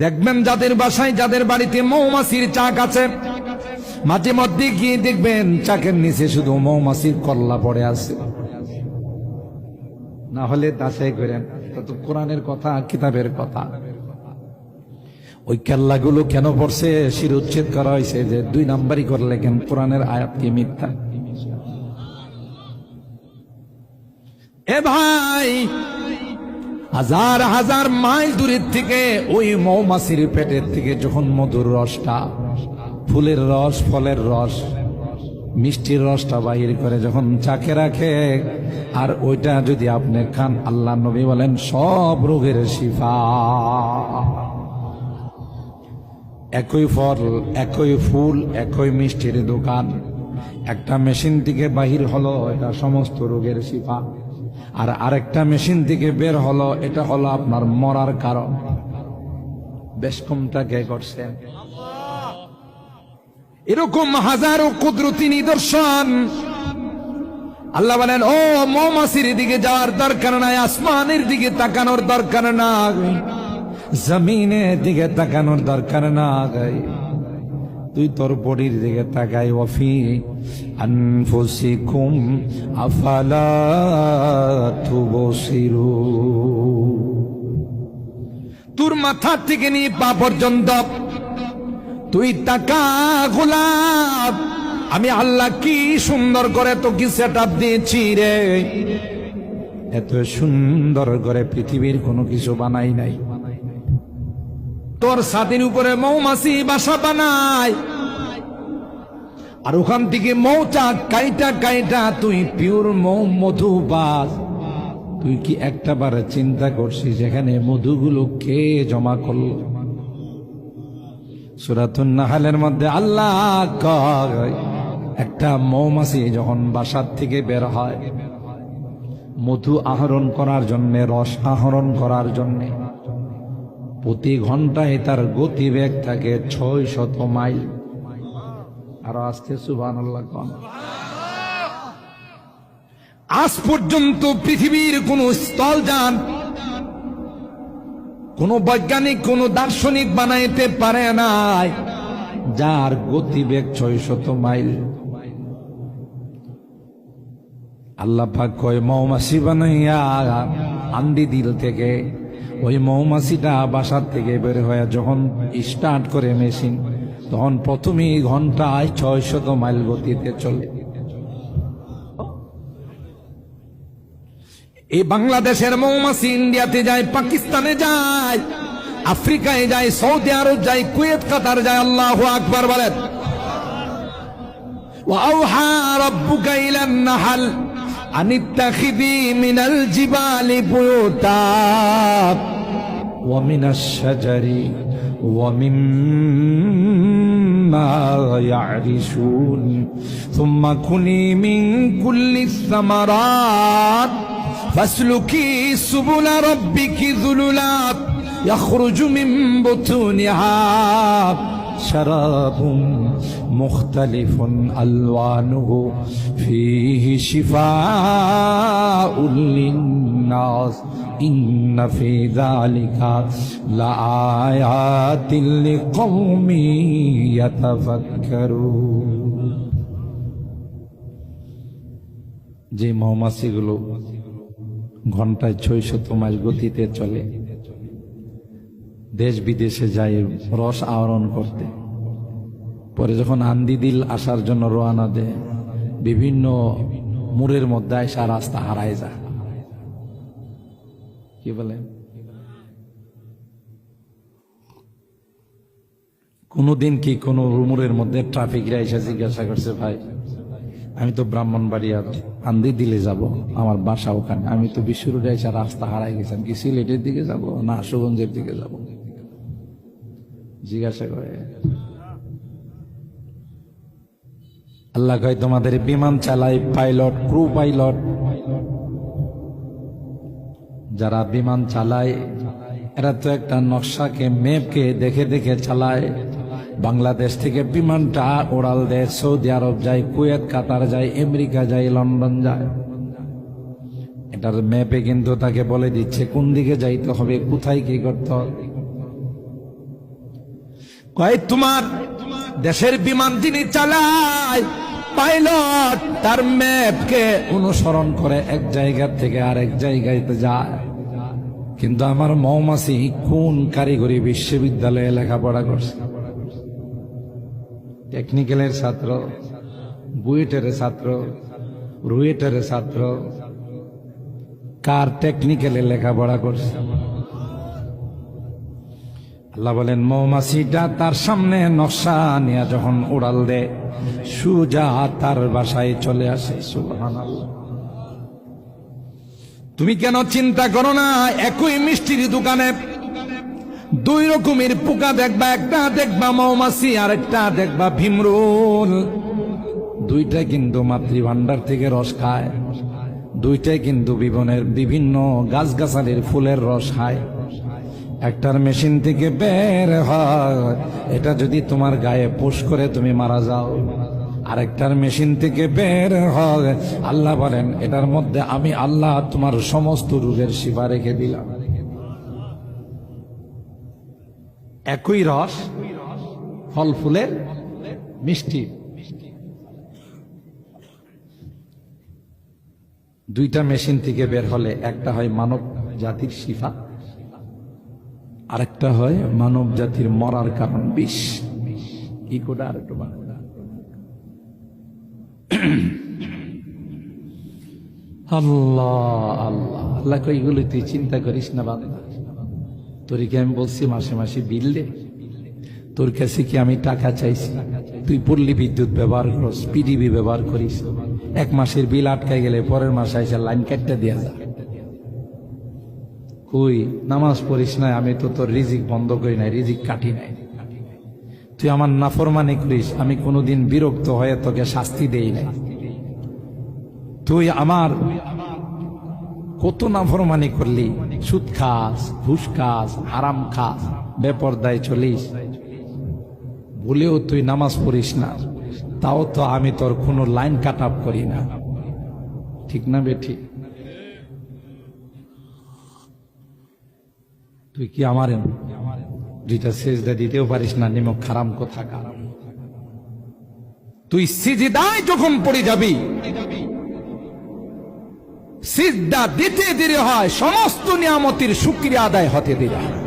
দেখবেন যাদের বাসায়, যাদের বাড়িতে মৌমাছির চাক আছে, মাঝে মধ্যে গিয়ে দেখবেন চাকের নিচে শুধু মৌমাছির কল্লা পড়ে আছে। না হলে যাচাই করেন, তো কোরআনের কথা, কিতাবের কথা। ওই কেল্লাগুলো কেন পড়ছে? শিরোচ্ছেদ করা হয়েছে যে 2 নাম্বারই করলে কেন কোরআনের আয়াত কি মিথ্যা? এ ভাই, হাজার হাজার মাইল দূরের থেকে ওই মৌমাছির পেটের থেকে যখন মধুর রসটা, ফুলের রস, ফলের রস, মিষ্টির রসটা বাহির করে যখন চাকে রাখে, আর ওইটা যদি আপনি খান, আল্লাহ নবী বলেন সব রোগের শিফা। একই ফল, একই ফুল, একই মিষ্টির দোকান, একটা মেশিন থেকে বাহির হলো, এটা সমস্ত রোগের শিফা। আর আরেকটা মেশিন থেকে বের হলো, এটা হলো আপনার মরার কারণ। বেশ কমটা কে করছেন? এরকম হাজারো কুদরতি নিদর্শন। আল্লাহ বলেন, ও মৌমাছির দিকে যাওয়ার দরকার নাই, আসমানের দিকে তাকানোর দরকার নাই, জমিনের দিকে তাকানোর দরকার নাই, তুই তোর বডির দিকে তাকাই। ওয়াফি আনফুসিকুম আফালা তুবসিরুন। তোর মাথা থেকে নিয়ে পা পর্যন্ত তুই তাকা গোলাপ, আমি আল্লাহ কি সুন্দর করে তোকে সেটআপ দিয়েছি রে। এত সুন্দর করে পৃথিবীর কোনো কিছু বানাই নাই। তোর ছাদের উপরে মৌমাছি বাসা বানায়, আর ওখান থেকে মৌচাক কাইটা কাইটা তুই পিওর মধু পাস। তুই কি একটা বার চিন্তা করছিস যেখানে মধুগুলো কে জমা করল? সূরাতুন নাহলের মধ্যে আল্লাহ কয়, একটা মৌমাছি যখন বাসার থেকে বের হয় মধু আহরণ করার জন্য, রস আহরণ করার জন্য, প্রতি ঘন্টায় তার গতিবেগ থাকে 600 মাইল। আর আজকে সুবহানাল্লাহ কোন। আজ পর্যন্ত পৃথিবীর কোন স্থলযান, কোন বৈজ্ঞানিক, কোন দার্শনিক বানাইতে পারে নাই যার গতিবেগ 600 মাইল। আল্লাহ পাক কয় মৌমাছি বানাইয়া আন্দি দিল থেকে, ওই মৌমাছিটা বাসার থেকে বের হয়ে যখন স্টার্ট করে মেশিন, তখন প্রথমেই ঘন্টায় 600 মাইল গতিতে চলে। এই বাংলাদেশের মৌমাছি ইন্ডিয়াতে যায়, পাকিস্তানে যায়, আফ্রিকায় যায়, সৌদি আরব যায়, কুয়েত, কাতার যায়। আল্লাহু আকবার বলেন। ওয়াআউহা রাব্বুকা ইলান নাহল আনিত্তাখিযী মিনাল জিবালি বুয়ুতা ওয়া মিনাশ শাজারি ওয়া মিম্মা ইয়ারিশুন সুম্মা কুলি মিন কুল্লিস সামারাত ফাসলুকি সুবুলা রাব্বিকি যুলুলাত ইয়াখরুজু মিন বুতুনিহা শারাবুন মুখতালিফুন আলওয়ানুহু ফীহি শিফাউল লিন্নাস ইন্না ফী যালিকা লাআয়াতিল লিকওমি ইয়াতাফাক্কারুন। যে মৌমাছিগুলো ঘন্টায় 600 মাইল গতিতে চলে, দেশ বিদেশে যায় রস আহরণ করতে, পরে যখন আন্দি দিল আসার জন্য রওনা দেয়, বিভিন্ন মোড়ের মধ্যে আসা রাস্তা হারায় যায়। কি বলেন? কোনদিন কি কোন মোড়ের মধ্যে ট্রাফিকরা এসে জিজ্ঞাসা করছে, ভাই আমি তো ব্রাহ্মণবাড়িয়ার আন্দি দিলে যাব, আমার বাসা ওখানে, আমি তো বিশ্ব রোডে এসে রাস্তা হারাই গেছেন, কি সিলেটের দিকে যাব না আশুগঞ্জের দিকে যাব? জিজ্ঞাসা করে। আল্লাহ কয় তোমাদের বিমান চালায় পাইলট, ক্রু পাইলট, যারা বিমান চালায় এরা তো একটা নকশাকে, ম্যাপকে দেখে দেখে চালায়। বাংলাদেশ থেকে বিমানটা ওড়াল দেয়, সৌদি আরব যায়, কুয়েত, কাতার যায়, আমেরিকা যায়, লন্ডন যায়। এটার ম্যাপে কিন্তু তাকে বলে দিচ্ছে কোন দিকে যাইতে হবে, কোথায় কি করতে হবে। কয় তোমার দেশের বিমান যিনি চালায় পাইলট তার ম্যাপকে অনুসরণ করে এক জায়গা থেকে আরেক জায়গায় যায়, কিন্তু আমার মৌমাছি কোন কারিগরি বিশ্ববিদ্যালয়ে লেখাপড়া করছে? টেকনিক্যালের ছাত্র, বুয়েটের ছাত্র, রুয়েটের ছাত্র, কার টেকনিক্যালে লেখাপড়া করছে? আল্লাহ বলেন মৌমাছিটা তার সামনে নকশা নিয়ে যখন উড়াল দেয় সুজা তার বাসায় চলে আসে। সুবহানাল্লাহ। তুমি কেন চিন্তা করো না, একই মিষ্টির দোকানে দুই রকমের পোকা দেখবা, একটা দেখবা মৌমাছি আর একটা দেখবা ভীমরুল। দুইটাই কিন্তু মাতৃভান্ডার থেকে রস খায়, দুইটাই কিন্তু বিভিন্ন গাছগাছালির ফুলের রস খায়। একটার মেশিন থেকে বের হয়, এটা যদি তোমার গায়ে পুশ করে তুমি মারা যাও, আরেকটার মেশিন থেকে বের হয়, আল্লাহ বলেন এটার মধ্যে আমি আল্লাহ তোমার সমস্ত রোগের শিফা রেখে দিলাম। একই রস, ফল ফুলের মিষ্টি, দুইটা মেশিন থেকে বের হলে একটা হয় মানব জাতির শিফা, আরেকটা হয় মানব জাতির মরার কারণ বিষ। কি কোটা আর একটু আল্লাহ আল্লাহ আল্লাহ কই এগুলো তুই চিন্তা করিস না বাবা, তোর কি আমি বলছি মাসে মাসে বিল দে? তোর কাছে কি আমি টাকা চাইছি? তুই পল্লী বিদ্যুৎ ব্যবহার করিস, পিডিবি ব্যবহার করিস, এক মাসের বিল আটকায় গেলে পরের মাসে এসে লাইন কাটতে দিয়া যা। কই নামাজ পড়িস না, আমি তো তোর রিজিক বন্ধ করি নাই, রিজিক কাটি নাই। তুই আমার নাফরমানি করিস, আমি কোনোদিন বিরক্ত হয়ে তোকে শাস্তি দেই নাই। তুই আমার কত নাফরমানি করলি, সুদ খাস, ঘুষ খাস, হারাম খাস, বেপরদায় চলিস, বলেও তুই নামাজ পড়িস না, তাও তো আমি তোর কোনো লাইন কাট আপ করি না। ঠিক না বেঠি? তুই কি আমার দুইটা সেজদা দিতেও পারিস না, নিমক হারাম কথা কারাম। তুই সিজদায় যখন পড়ে যাবি, সিজদা দিতে দেরি হয়, সমস্ত নিয়ামতের শুকরিয়া আদায় হতে দেরি হয়।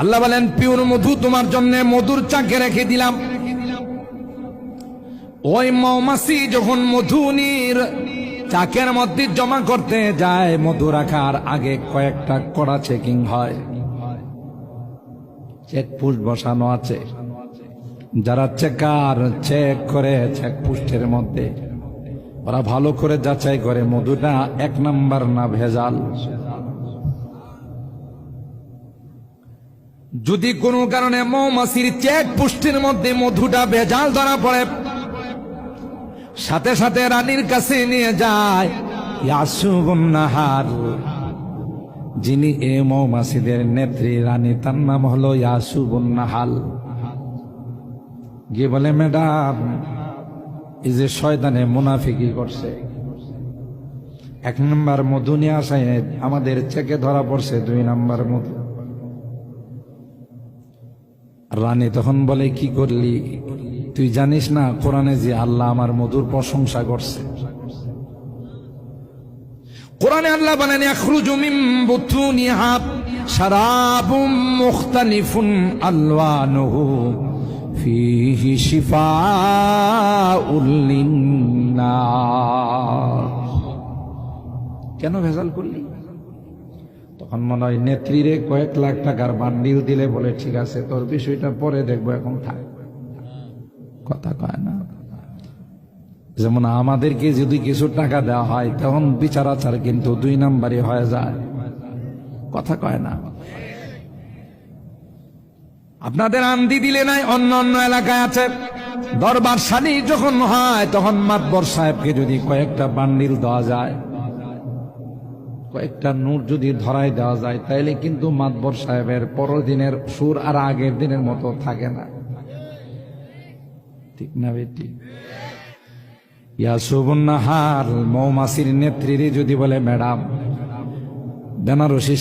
আল্লাহ বলেন পিওর মধু তোমার জন্য মধুর চাকে রেখে দিলাম। ওই মৌমাছি যখন মধু নির চাকের মধ্যে জমা করতে যায়, মধু রাখার আগে কয়েকটা কড়া চেকিং হয়, চেকপোস্ট বসানো আছে। যারা চেকার চেক করে চেকপোস্টের মধ্যে, ওরা ভালো করে যাচাই করে মধুটা এক নাম্বার না ভেজাল। যদি কোনো কারণে মৌমাছির চেকপোস্টের মধ্যে মধুটা ভেজাল ধরা পড়ে, সাথে সাথে রানীর কাছে নিয়ে যায় ইয়াসুবুন নাহার, যিনি এ মৌমাছিদের নেত্রী রানী, তার নাম হলো ইয়াসুবুন নাহাল। গিয়ে বলে ম্যাডাম, এই যে শয়তানে মুনাফিকি করছে, এক নাম্বার মধু নিয়ে আসায় আমাদের চেকে ধরা পড়ছে 2 নাম্বার মধু। রানী তখন বলে কি করলি? তুই জানিস না কোরআনে যে আল্লাহ আমার মধুর প্রশংসা করছে? কোরআনে আল্লাহ বলেন ইয়াখরুজু মিন বুতুনিহা শারাবুম মুখতালিফুন আলওয়ানুহু ফীহি শিফাউল লিন্নাস। কেন ভেজাল করলি? তখন মনে হয় নেত্রীরে কয়েক লাখ টাকার বান্ডিল দিলে বলে ঠিক আছে তোর বিষয়টা পরে দেখবো, এখন থাক। কথা কয় না? যেমন আমাদেরকে যদি কিছু টাকা দেওয়া হয় তখন বিচার আচার কিন্তু 2 নাম্বারই হয়ে যায়। কথা কয় না? আপনাদের আন্দি দিলে নাই, অন্য অন্য এলাকায় আছে, দরবার শাড়ি যখন হয় তখন মাতবর সাহেবকে যদি কয়েকটা বান্ডিল দেওয়া যায়, কয়েকটা নোট যদি ধরাই দেওয়া যায়, তাইলে কিন্তু মাতবর সাহেবের পরের দিনের সুর আর আগের দিনের মতো থাকে না। ঠিক না বেটি? ইয়াসুবুন নাহার মৌমাছির নেত্রীরে যদি বলে ম্যাডাম বেনারসি